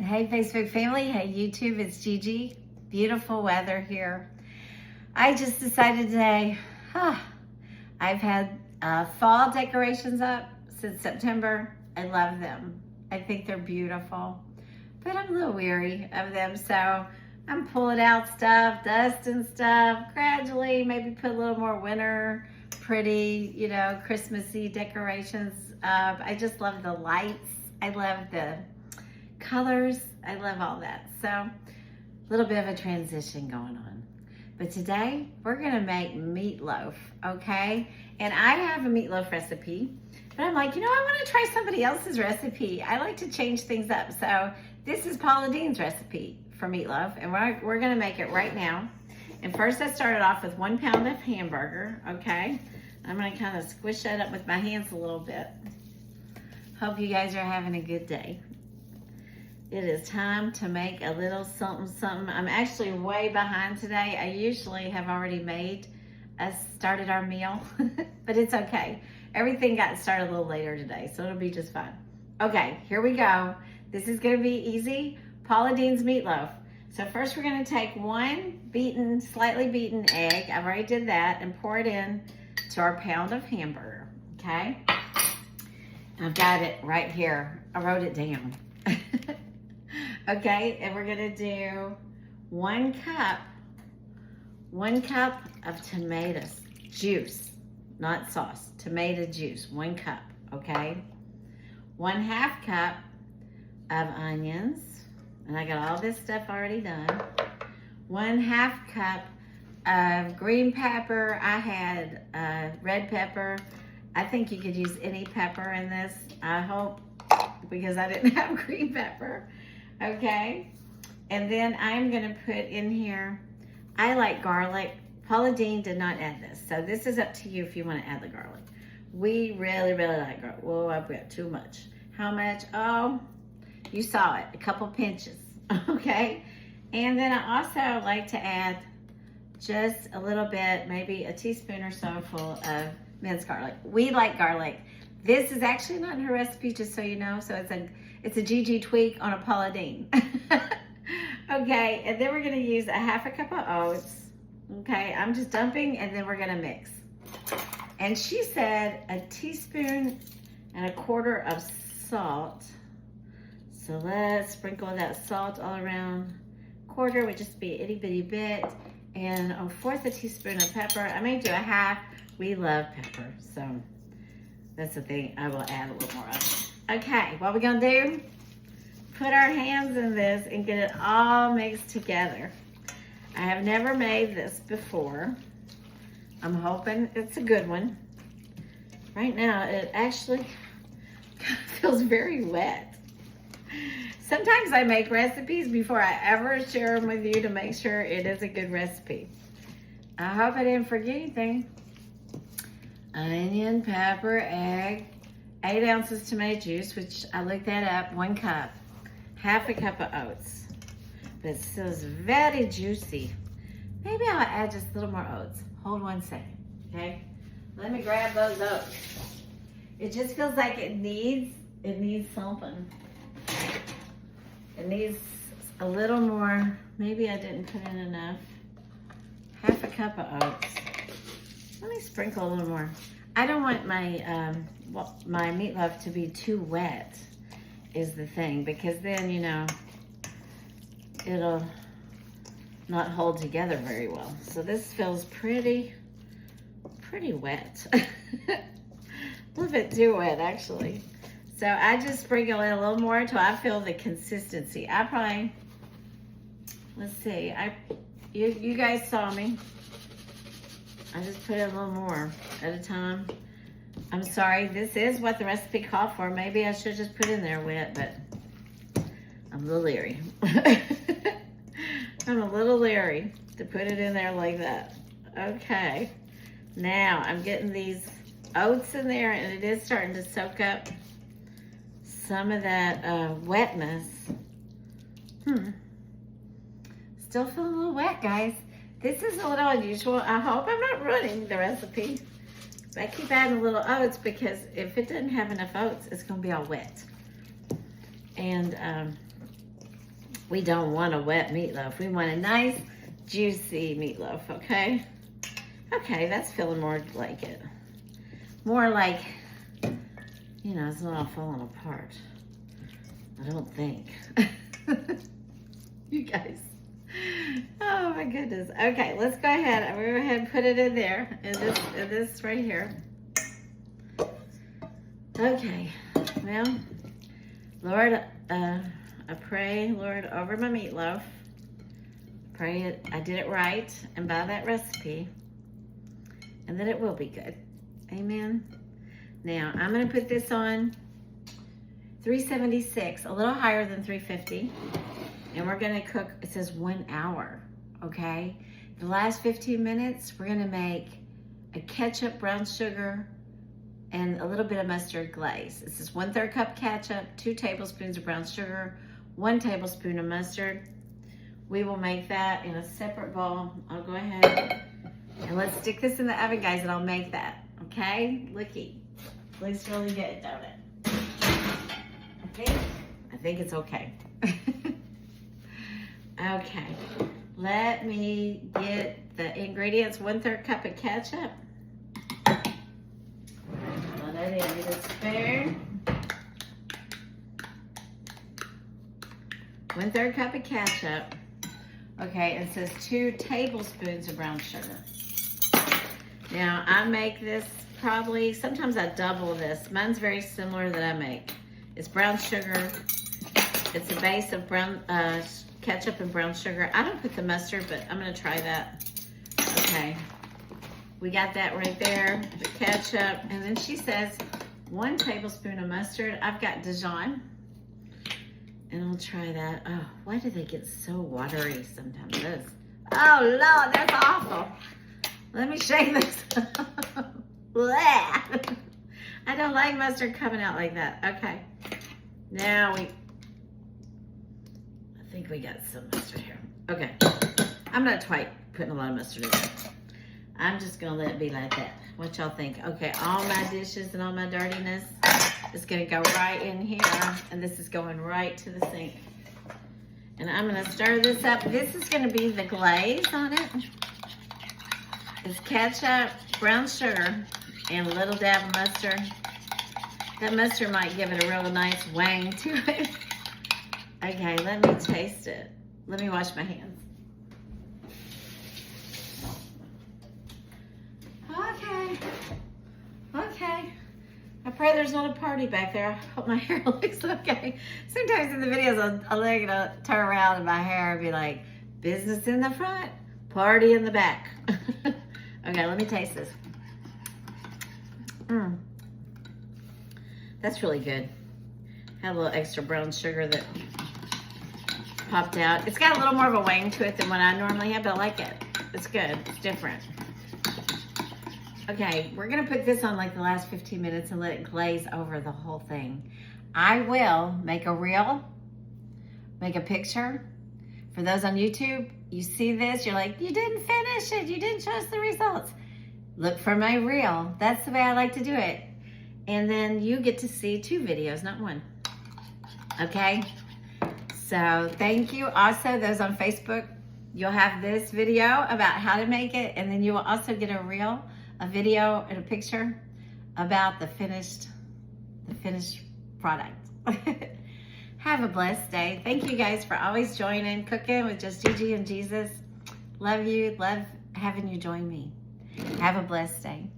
Hey Facebook family, hey YouTube, it's Gigi. Beautiful weather here. I just decided today, I've had fall decorations up since September. I love them. I think they're beautiful, but I'm a little weary of them. So I'm pulling out stuff, dusting stuff, gradually maybe put a little more winter, pretty, Christmassy decorations up. I just love the lights. I love the colors. I love all that. So a little bit of a transition going on. But today we're gonna make meatloaf, okay? And I have a meatloaf recipe, but I'm like, I wanna try somebody else's recipe. I like to change things up. So this is Paula Dean's recipe for meatloaf, and we're gonna make it right now. And first I started off with 1 pound of hamburger, okay? I'm gonna kind of squish that up with my hands a little bit. Hope you guys are having a good day. It is time to make a little something, something. I'm actually way behind today. I usually have already started our meal, but it's okay. Everything got started a little later today, so it'll be just fine. Okay, here we go. This is gonna be easy. Paula Dean's meatloaf. So first we're gonna take 1 slightly beaten egg. I've already did that, and pour it in to our pound of hamburger, okay? I've got it right here. I wrote it down. Okay, and we're gonna do 1 cup of tomato juice, not sauce, tomato juice, 1 cup, okay? 1/2 cup of onions, and I got all this stuff already done. 1/2 cup of green pepper. I had red pepper. I think you could use any pepper in this, I hope, because I didn't have green pepper. Okay, and then I'm gonna put in here, I like garlic. Paula Dean did not add this, so this is up to you if you want to add the garlic. We really, really like garlic. Whoa, I've got too much. How much? Oh, you saw it, a couple pinches, okay? And then I also like to add just a little bit, maybe a teaspoon or so full of minced garlic. We like garlic. This is actually not in her recipe, just so you know, so it's a Gigi tweak on a Paula Dean. Okay, and then we're gonna use 1/2 cup of oats. Okay, I'm just dumping, and then we're gonna mix. And she said 1.25 teaspoons of salt. So let's sprinkle that salt all around. Quarter would just be an itty bitty bit. And 1/4 teaspoon of pepper. I may do 1/2. We love pepper, so that's the thing. I will add a little more of. Okay, what we're gonna do, put our hands in this and get it all mixed together. I have never made this before. I'm hoping it's a good one. Right now, it actually feels very wet. Sometimes I make recipes before I ever share them with you to make sure it is a good recipe. I hope I didn't forget anything. Onion, pepper, egg, 8 ounces tomato juice, which I looked that up, 1 cup, 1/2 cup of oats. But it feels very juicy. Maybe I'll add just a little more oats. Hold 1 second, okay? Let me grab those oats. It just feels like it needs something. It needs a little more. Maybe I didn't put in enough. 1/2 cup of oats. Let me sprinkle a little more. I don't want my my meatloaf to be too wet, is the thing, because then, it'll not hold together very well. So this feels pretty wet. A little bit too wet, actually. So I just sprinkle it a little more until I feel the consistency. I probably, let's see, you guys saw me. I just put it a little more at a time. I'm sorry, this is what the recipe called for. Maybe I should just put in there wet, but I'm a little leery. I'm a little leery to put it in there like that. Okay, now I'm getting these oats in there, and it is starting to soak up some of that wetness. Still feeling a little wet, guys. This is a little unusual. I hope I'm not ruining the recipe. But I keep adding a little oats because if it doesn't have enough oats, it's gonna be all wet. And We don't want a wet meatloaf. We want a nice, juicy meatloaf, okay? Okay, that's feeling more like it. More like, you know, it's not all falling apart. I don't think. You guys. Oh my goodness. Okay, let's go ahead. I'm gonna go ahead and put it in there. In this right here. Okay. Well, Lord, I pray, Lord, over my meatloaf. Pray it, I did it right and by that recipe, and that it will be good. Amen. Now, I'm going to put this on 376, a little higher than 350, and we're going to cook, it says 1 hour, okay? The last 15 minutes, we're going to make a ketchup, brown sugar, and a little bit of mustard glaze. This is 1/3 cup ketchup, 2 tablespoons of brown sugar, 1 tablespoon of mustard. We will make that in a separate bowl. I'll go ahead and let's stick this in the oven, guys, and I'll make that, okay? Looky, looks really good, don't it? I think it's okay. Okay, let me get the ingredients. 1/3 cup of ketchup. Put it in a spoon. 1/3 cup of ketchup. Okay, it says 2 tablespoons of brown sugar. Now, I make this probably, sometimes I double this. Mine's very similar that I make. It's brown sugar. It's a base of brown ketchup and brown sugar. I don't put the mustard, but I'm gonna try that. Okay, we got that right there, the ketchup. And then she says 1 tablespoon of mustard. I've got Dijon. And I'll try that. Oh, why do they get so watery sometimes? This. Oh, Lord, that's awful. Let me shake this. Blech. I don't like mustard coming out like that. Okay. Now I think we got some mustard here. Okay. I'm not quite putting a lot of mustard in there. I'm just going to let it be like that. What y'all think? Okay, all my dishes and all my dirtiness is going to go right in here, and this is going right to the sink. And I'm going to stir this up. This is going to be the glaze on it. It's ketchup, brown sugar, and a little dab of mustard. That mustard might give it a real nice wang to it. Okay, let me taste it. Let me wash my hands. Okay. I pray there's not a party back there. I hope my hair looks okay. Sometimes in the videos, I'll look at turn around and my hair will be like, business in the front, party in the back. Okay, let me taste this. That's really good. Had a little extra brown sugar that popped out. It's got a little more of a wang to it than what I normally have, but I like it. It's good. It's different. Okay, we're gonna put this on like the last 15 minutes and let it glaze over the whole thing. I will make a reel, make a picture. For those on YouTube, you see this, you're like, you didn't finish it, you didn't show us the results. Look for my reel. That's the way I like to do it. And then you get to see 2 videos, not 1. Okay? So thank you. Also, those on Facebook, you'll have this video about how to make it, and then you will also get a reel, a video and a picture about the finished product. Have a blessed day. Thank you guys for always joining Cooking with Just Gigi and Jesus. Love you. Love having you join me. Have a blessed day.